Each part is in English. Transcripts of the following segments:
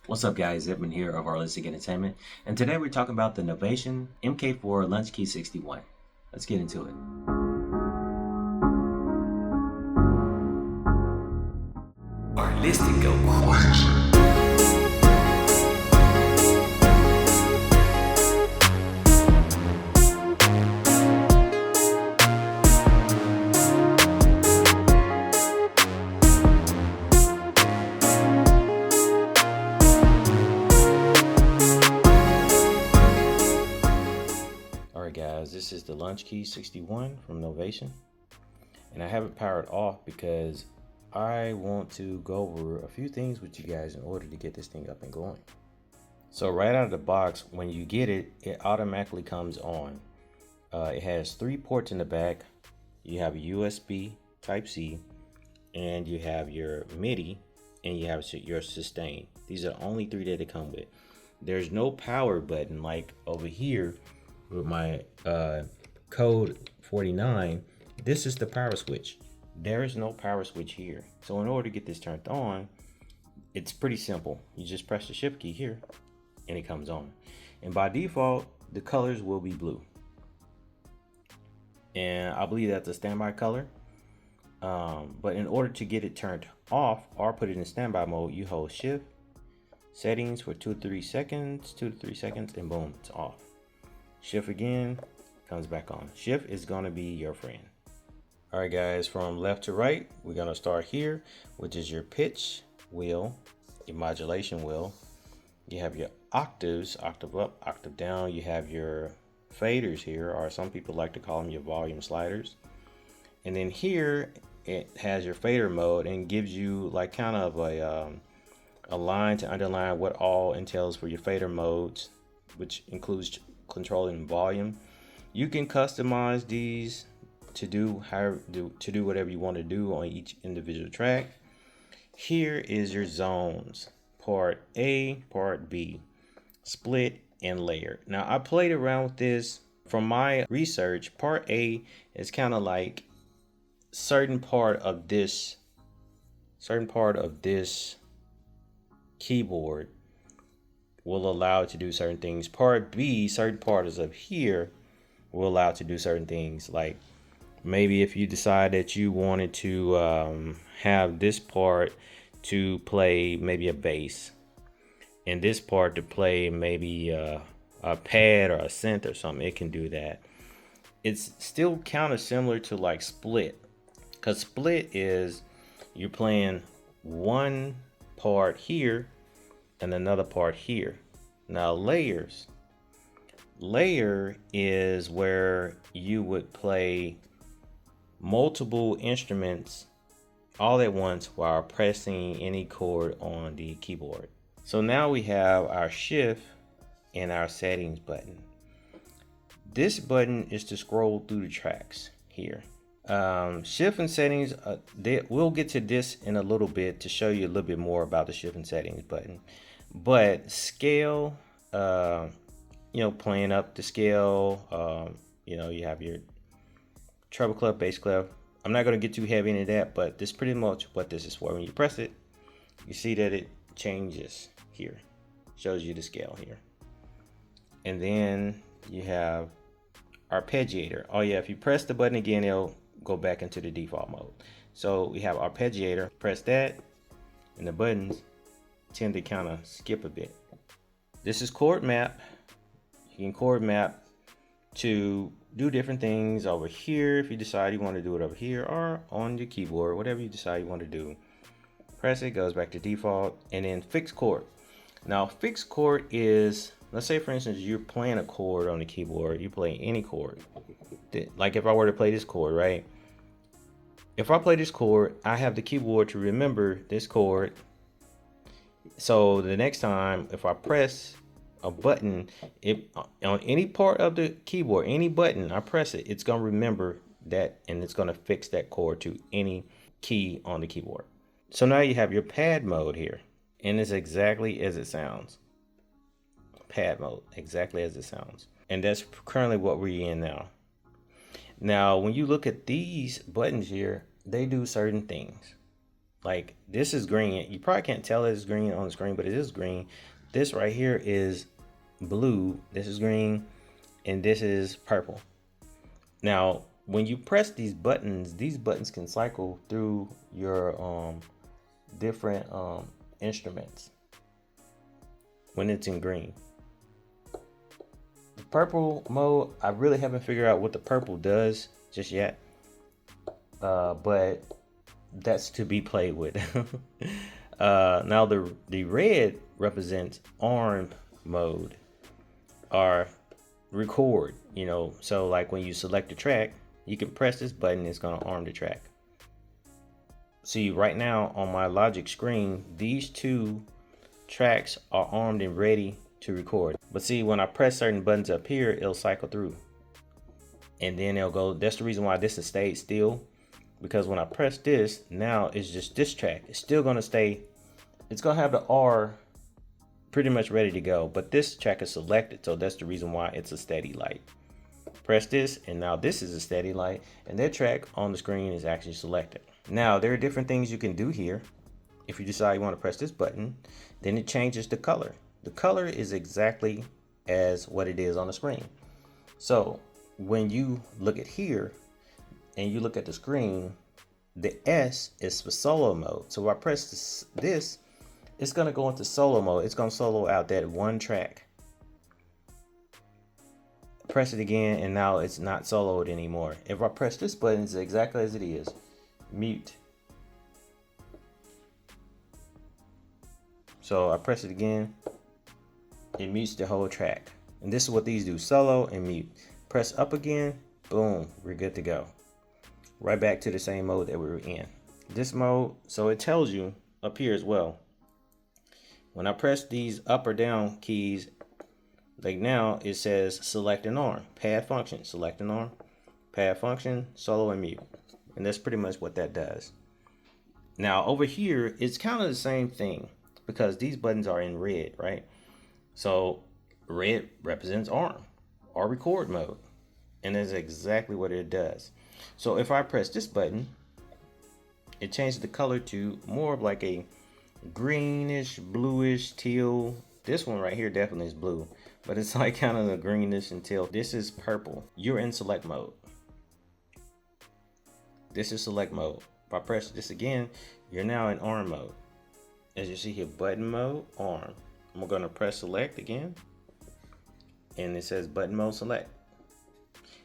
What's up guys, Edmund here of Arlistic Entertainment, and today we're talking about the Novation MK4 Launchkey61. Let's get into it. Arlistic go crazy. Alright guys, this is the Launchkey61 from Novation, and I have it powered off because I want to go over a few things with you guys in order to get this thing up and going. So right out of the box, when you get it, it automatically comes on. It has 3 ports in the back. You have a USB Type-C, and you have your MIDI, and you have your sustain. These are the only 3 that they come with. There's no power button like over here with my code 49. This is the power switch. There is no power switch here. So in order to get this turned on, it's pretty simple. You just press the shift key here and it comes on. And by default, the colors will be blue. And I believe that's a standby color. But in order to get it turned off or put it in standby mode, you hold shift, settings for 2 to 3 seconds, and boom, it's off. Shift again, comes back on. Shift is gonna be your friend. All right guys, from left to right, we're gonna start here, which is your pitch wheel, your modulation wheel. You have your octaves, octave up, octave down. You have your faders here, or some people like to call them your volume sliders. And then here, it has your fader mode and gives you like kind of a line to underline what all entails for your fader modes, which includes controlling volume. You can customize these to do whatever you want to do on each individual track. Here is your zones: part A, part B, split and layer. Now I played around with this. From my research, part A is kind of like certain part of this keyboard will allow it to do certain things. Part B, certain parts of here will allow it to do certain things. Like maybe if you decide that you wanted to have this part to play maybe a bass, and this part to play maybe a pad or a synth or something, it can do that. It's still kind of similar to like split, because split is you're playing one part here and another part here. Now layer is where you would play multiple instruments all at once while pressing any chord on the keyboard. So now we have our shift and our settings button. This button is to scroll through the tracks here. Shift and settings, we'll get to this in a little bit to show you a little bit more about the shift and settings button. But scale, playing up the scale, you have your treble clef, bass clef. I'm not going to get too heavy into that, but this is pretty much what this is for. When you press it, you see that it changes here, shows you the scale here. And then you have arpeggiator. Oh yeah, if you press the button again, it'll go back into the default mode. So we have arpeggiator, press that, and the buttons tend to kind of skip a bit. This is chord map. You can chord map to do different things over here if you decide you want to do it over here, or on your keyboard, whatever you decide you want to do. Press it, goes back to default. And then fixed chord. Now fixed chord is, let's say for instance you're playing a chord on the keyboard, you play any chord. Like if I were to play this chord, right? If I play this chord, I have the keyboard to remember this chord. So the next time if I press a button, on any part of the keyboard, any button I press it, it's gonna remember that, and it's gonna fix that chord to any key on the keyboard. So now you have your pad mode here, and it's exactly as it sounds. Pad mode, exactly as it sounds. And that's currently what we're in now. Now when you look at these buttons here, they do certain things. Like this is green. You probably can't tell it's green on the screen, but it is green. This right here is blue. This is green, and this is purple. Now, when you press these buttons can cycle through your different instruments when it's in green. The purple mode, I really haven't figured out what the purple does just yet, but that's to be played with. Now the red represents arm mode or record, you know. So like when you select a track, you can press this button, it's gonna arm the track. See, right now on my Logic screen, these two tracks are armed and ready to record. But see, when I press certain buttons up here, it'll cycle through. And then it'll go, that's the reason why this has stayed still. Because when I press this, now it's just this track. It's still gonna stay, it's gonna have the R pretty much ready to go. But this track is selected, so that's the reason why it's a steady light. Press this, and now this is a steady light, and that track on the screen is actually selected. Now, there are different things you can do here. If you decide you want to press this button, then it changes the color. The color is exactly as what it is on the screen. So when you look at here and you look at the screen, the S is for solo mode. So if I press this, it's going to go into solo mode. It's going to solo out that one track. Press it again, and now it's not soloed anymore. If I press this button, it's exactly as it is. Mute. So I press it again, it mutes the whole track. And this is what these do, solo and mute. Press up again, boom, we're good to go. Right back to the same mode that we were in. This mode, so it tells you up here as well. When I press these up or down keys, like now it says select an arm, pad function, select an arm, pad function, solo and mute. And that's pretty much what that does. Now over here, it's kind of the same thing because these buttons are in red, right? So red represents arm or record mode. And that's exactly what it does. So if I press this button, it changes the color to more of like a greenish, bluish, teal. This one right here definitely is blue, but it's like kind of a greenish and teal. This is purple. You're in select mode. This is select mode. If I press this again, you're now in arm mode. As you see here, button mode, arm. I'm gonna press select again, and it says button mode select.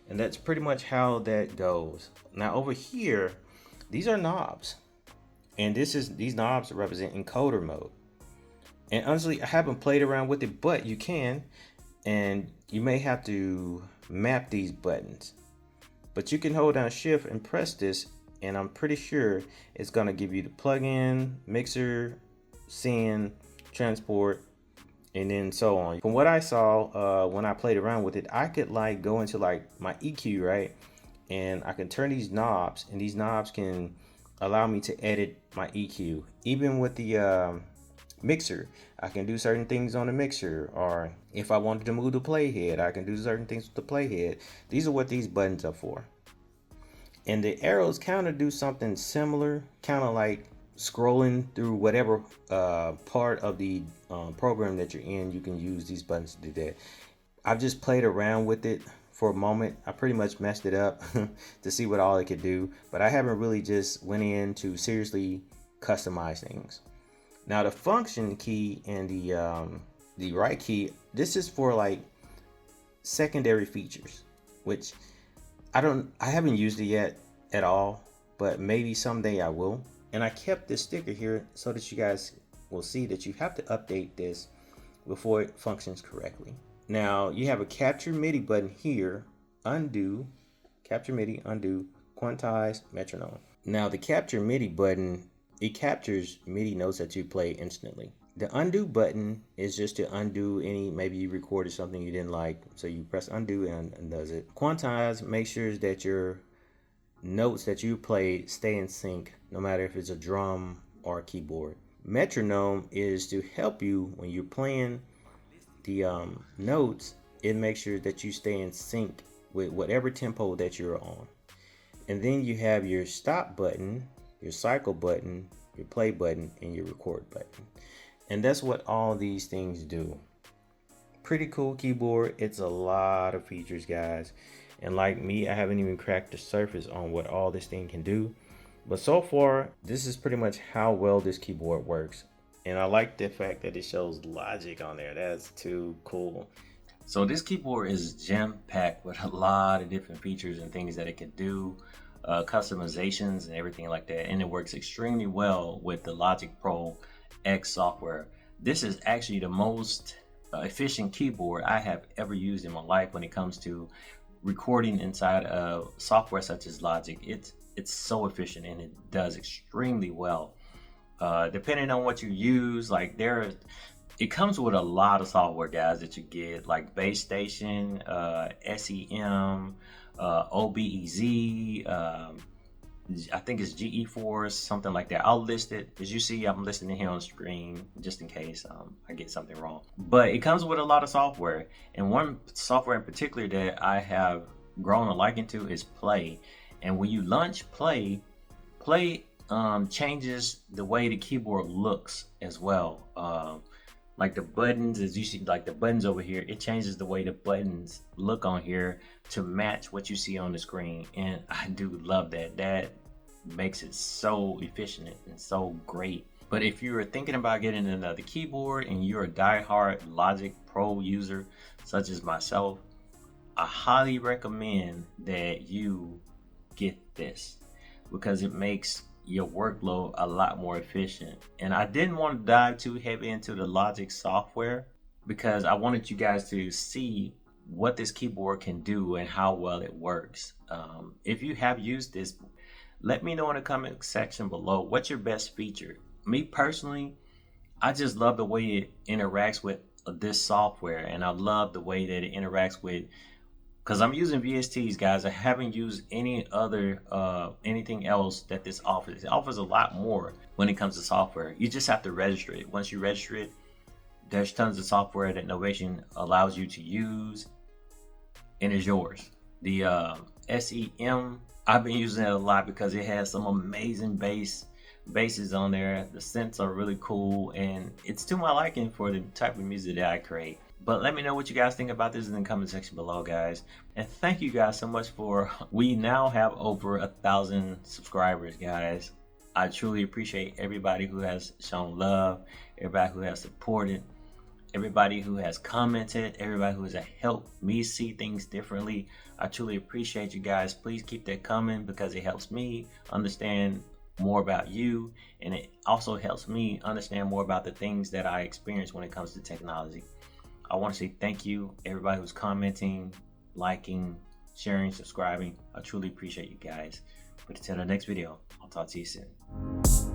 And that's pretty much how that goes. Now over here, these are knobs. And these knobs represent encoder mode. And honestly, I haven't played around with it, but you can. And you may have to map these buttons. But you can hold down shift and press this, and I'm pretty sure it's gonna give you the plugin, mixer, send, transport, and then so on. From what I saw when I played around with it, I could like go into like my EQ, right? And I can turn these knobs, and these knobs can allow me to edit my EQ. Even with the mixer, I can do certain things on the mixer, or if I wanted to move the playhead, I can do certain things with the playhead. These are what these buttons are for. And the arrows kind of do something similar, kind of like scrolling through whatever part of the program that you're in. You can use these buttons to do that. I've just played around with it for a moment. I pretty much messed it up to see what all it could do, but I haven't really just went in to seriously customize things. Now the function key and the right key, this is for like secondary features, which I haven't used it yet at all, but maybe someday I will. And I kept this sticker here so that you guys will see that you have to update this before it functions correctly. Now you have a capture MIDI button here, undo, capture MIDI, undo, quantize, metronome. Now the capture MIDI button, it captures MIDI notes that you play instantly. The undo button is just to undo any, maybe you recorded something you didn't like, so you press undo and undoes it. Quantize makes sure that your notes that you play stay in sync, no matter if it's a drum or a keyboard. Metronome is to help you when you're playing the notes. It makes sure that you stay in sync with whatever tempo that you're on. And then you have your stop button, your cycle button, your play button, and your record button. And that's what all these things do. Pretty cool keyboard. It's a lot of features, guys. And like me, I haven't even cracked the surface on what all this thing can do. But so far, this is pretty much how well this keyboard works. And I like the fact that it shows logic on there. That's too cool. So this keyboard is jam-packed with a lot of different features and things that it can do, customizations and everything like that. And it works extremely well with the Logic Pro X software. This is actually the most efficient keyboard I have ever used in my life when it comes to recording inside of software such as Logic. It's so efficient and it does extremely well. Depending on what you use, like it comes with a lot of software, guys, that you get, like Base Station, SEM, OBEZ, I think it's GE4, something like that. I'll list it. As you see, I'm listing it here on screen just in case I get something wrong. But it comes with a lot of software. And one software in particular that I have grown a liking to is Play. And when you launch Play changes the way the keyboard looks as well. Like the buttons, as you see, like the buttons over here, it changes the way the buttons look on here to match what you see on the screen. And I do love that. That makes it so efficient and so great. But if you're thinking about getting another keyboard and you're a die-hard Logic Pro user, such as myself, I highly recommend that you get this because it makes your workload a lot more efficient. And I didn't want to dive too heavy into the Logic software because I wanted you guys to see what this keyboard can do and how well it works. If you have used this, let me know in the comment section below what's your best feature. Me personally, I just love the way it interacts with this software, and I love the way that it interacts with, because I'm using VSTs, guys. I haven't used any other anything else that this offers. It offers a lot more when it comes to software. You just have to register it. Once you register it, there's tons of software that Novation allows you to use, and it's yours. The SEM, I've been using it a lot because it has some amazing basses on there. The synths are really cool, and it's to my liking for the type of music that I create. But let me know what you guys think about this in the comment section below, guys. And thank you guys so much we now have over 1,000 subscribers, guys. I truly appreciate everybody who has shown love, everybody who has supported, everybody who has commented, everybody who has helped me see things differently. I truly appreciate you guys. Please keep that coming because it helps me understand more about you, and it also helps me understand more about the things that I experience when it comes to technology. I want to say thank you, everybody who's commenting, liking, sharing, subscribing. I truly appreciate you guys. But until the next video, I'll talk to you soon.